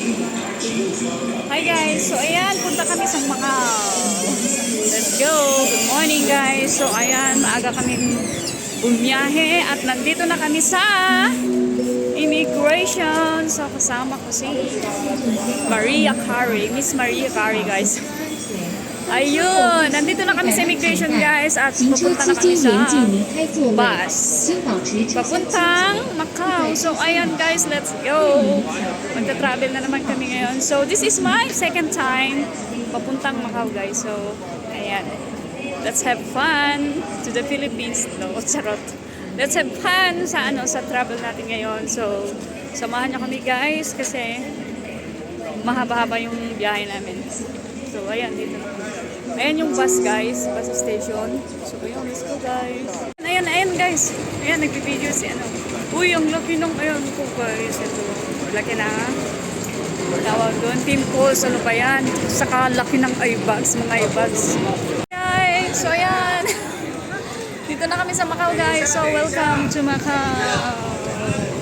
Hi guys, so ayan, punta kami sa Macau. Let's go! Good morning guys. So ayan, maaga kaming bumiyahe at nandito na kami sa immigration. So kasama ko si Maria Carey, Miss Maria Carey guys. Ayun, nandito na kami sa immigration guys at pupunta na kami sa bus papuntang Macau. So ayan guys, let's go. Magta-travel na naman kami ngayon. So this is my second time papuntang Macau guys. So ayan, let's have fun to the Philippines. No, charot. Let's have fun sa sa travel natin ngayon. So samahan niyo kami guys kasi mahaba-haba yung biyahe namin. So ayan, dito na. Ayan yung bus guys, bus station. So ayun, let's go guys. Ayan guys. Ayan, nagbibideo si Uy, ang laki ng ayan ko guys. Ito, laki na. Tawag doon, team calls, ano pa yan. Saka laki ng eyebags, mga eyebags. Guys, so ayan. Dito na kami sa Macau guys. So welcome to Macau.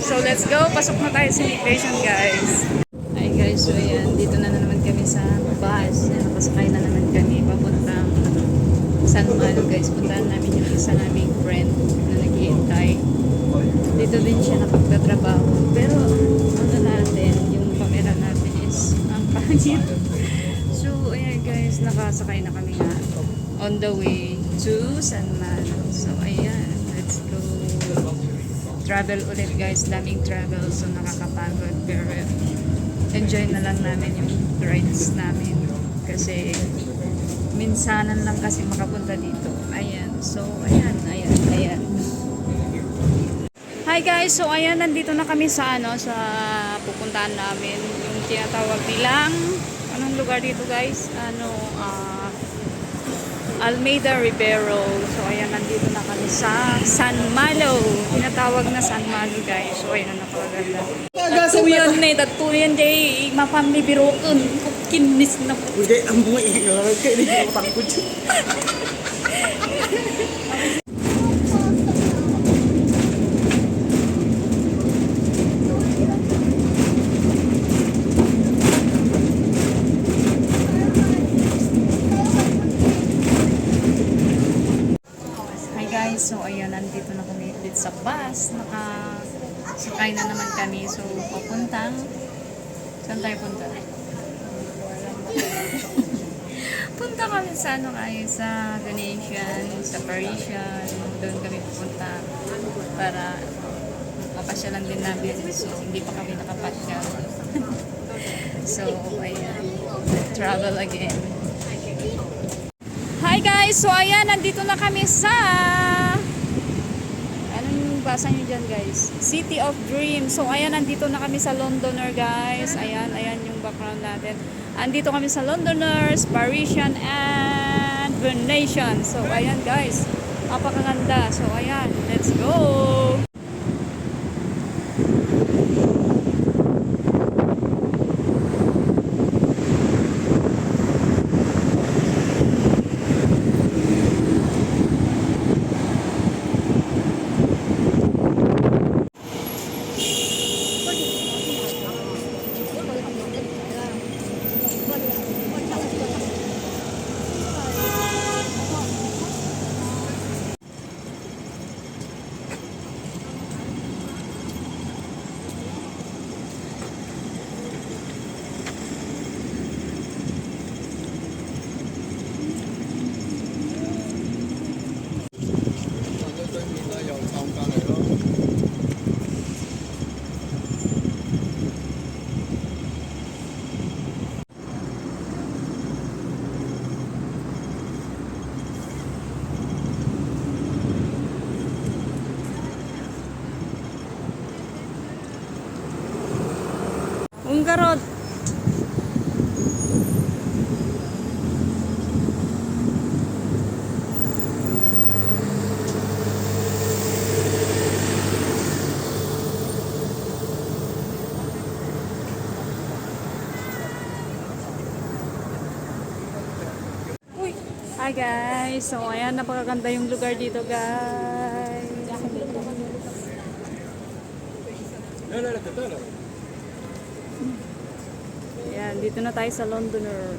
So let's go, pasok na tayo sa immigration guys. Hi guys, so ayan, dito na naman kami sa bus. Nakasakay na naman kami papuntang San Malo guys. Puntahan namin yung isa naming friend na nag-iintay. Dito din siya nakapagtatrabaho. Pero ano natin, yung camera natin is ang pangit. So ayan guys, nakasakay na kami nga on the way to San Malo. So ayan, let's go. Travel ulit guys, daming travel. So nakakapagod pero enjoy na lang namin yung rides namin kasi minsanan lang kasi makapunta dito. Ayan, so ayan. Hi guys, so ayan, nandito na kami sa sa pupuntahan namin, yung tinatawag nilang anong lugar dito guys, Almeida Ribero. So ayan, nandito na kami sa San Malo, tinatawag na San Malo guys. So ayan, napakaganda. Tatuyan na, tatuyan day, mapamli birokon, kinis na po. Hindi, ang mga iigalan kayo, hindi ko matangkod siya. Hi guys, so ayan, nandito na kami ulit sa bus. Nakasakay na naman kami. So papuntang, saan tayo punta? Punta kami sa sa Venetian, sa Parisian. Doon kami pupunta para mapasyalan din namin. So hindi pa kami nakapasyal. So ayan, travel again. Hi guys, so ayan, nandito na kami sa anong basa nyo dyan guys? City of Dreams. So ayan, nandito na kami sa Londoner guys. Ayan yung background natin. Andito kami sa Londoners, Parisian and Venetian. So ayan guys, napakaganda. So ayan, let's go. Unggarod. Hi guys, so ayan, napakaganda yung lugar dito guys. Dito na tayo sa Londoner.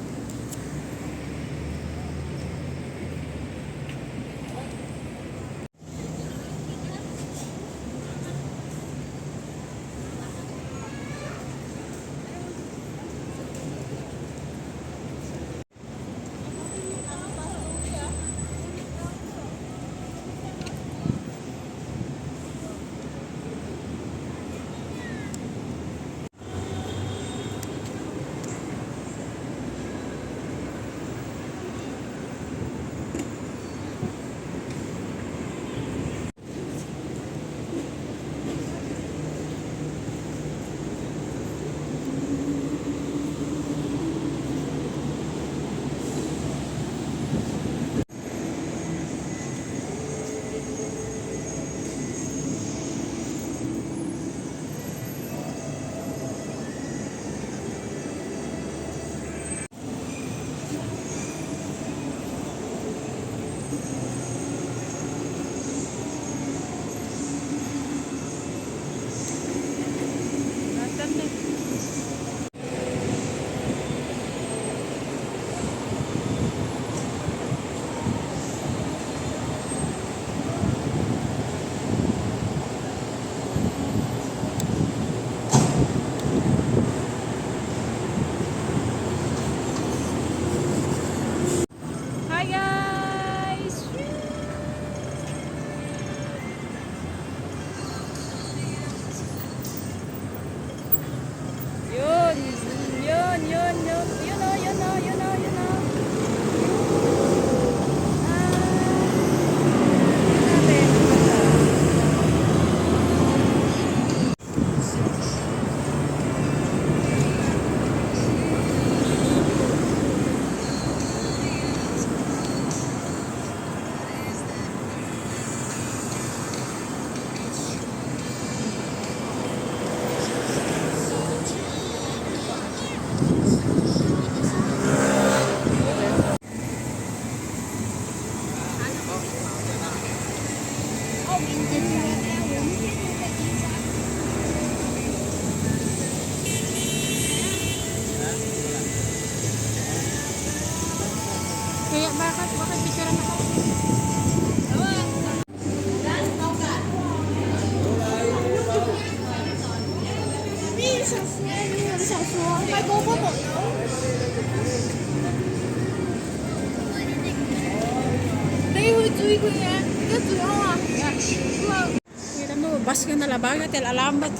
Hi guys! Yun! Yun! Yun! Yun! Yun o! Yun o! Yun o! Yun o! Kaya bakit picturean ako? Kita mo, bas ka na labaga, tel alambat.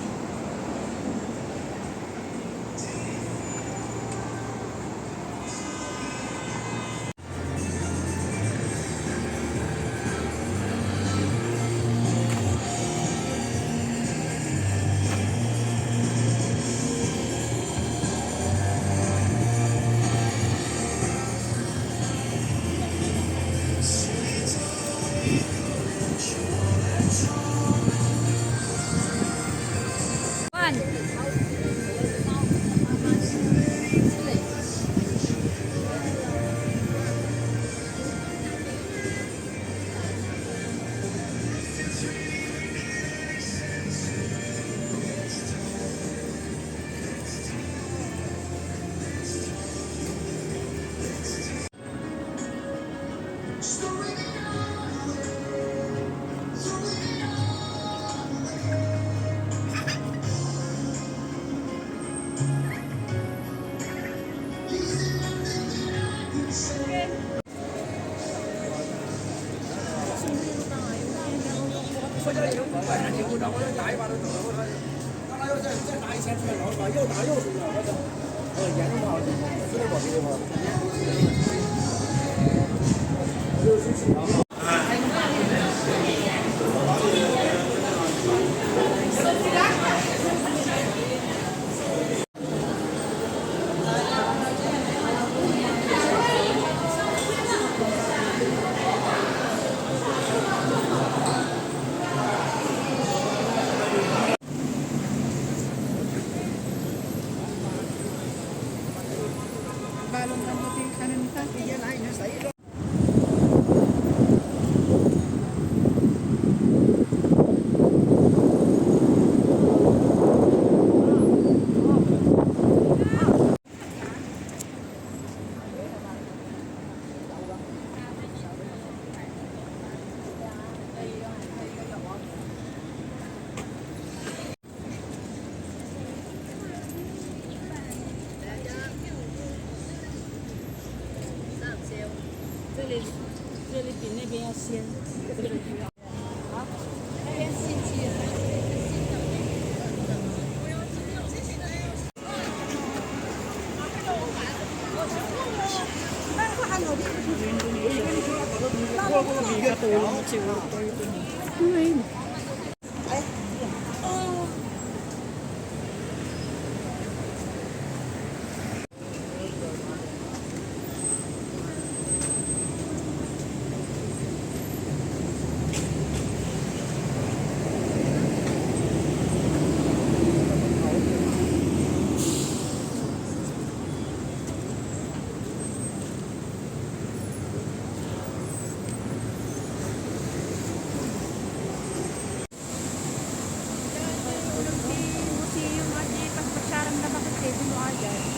Balong rambutin kanan ka. Iyan ay nasa ilo. Philippines, bien sûr. Katulong siguro to ito.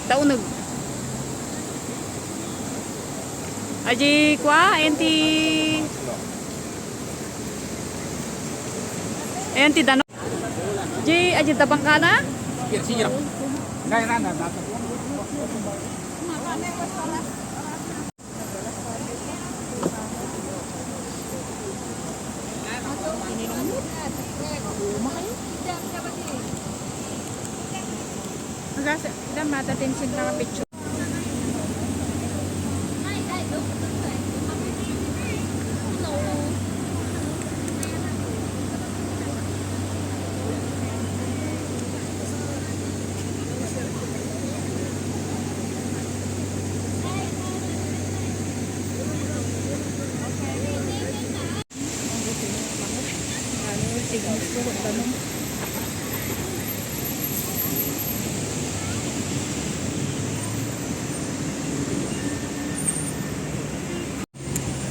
Taunog. Aji kwa enti dano. Aji tabang kana? Sirap. Kaya na dapat. Magasa, dam mata tension na picture.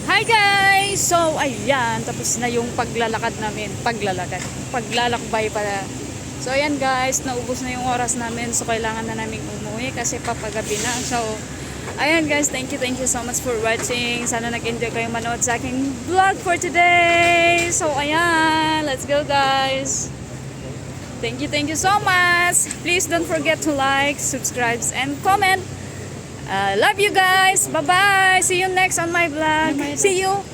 Hi guys! So, ayan. Tapos na yung paglalakad namin. Paglalakbay pala. So, ayan guys. Naubos na yung oras namin. So, kailangan na namin umuwi kasi papagabi na. So, ayan guys. Thank you so much for watching. Sana nag-enjoy kayong manood sa aking vlog for today. So, ayan. Let's go guys. Thank you so much. Please don't forget to like, subscribe, and comment. Love you guys. Bye-bye. See you next on my vlog. See you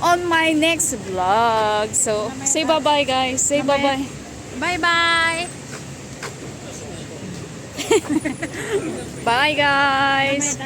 on my next vlog. So, say bye-bye guys. Say bye-bye. Bye-bye! Bye guys.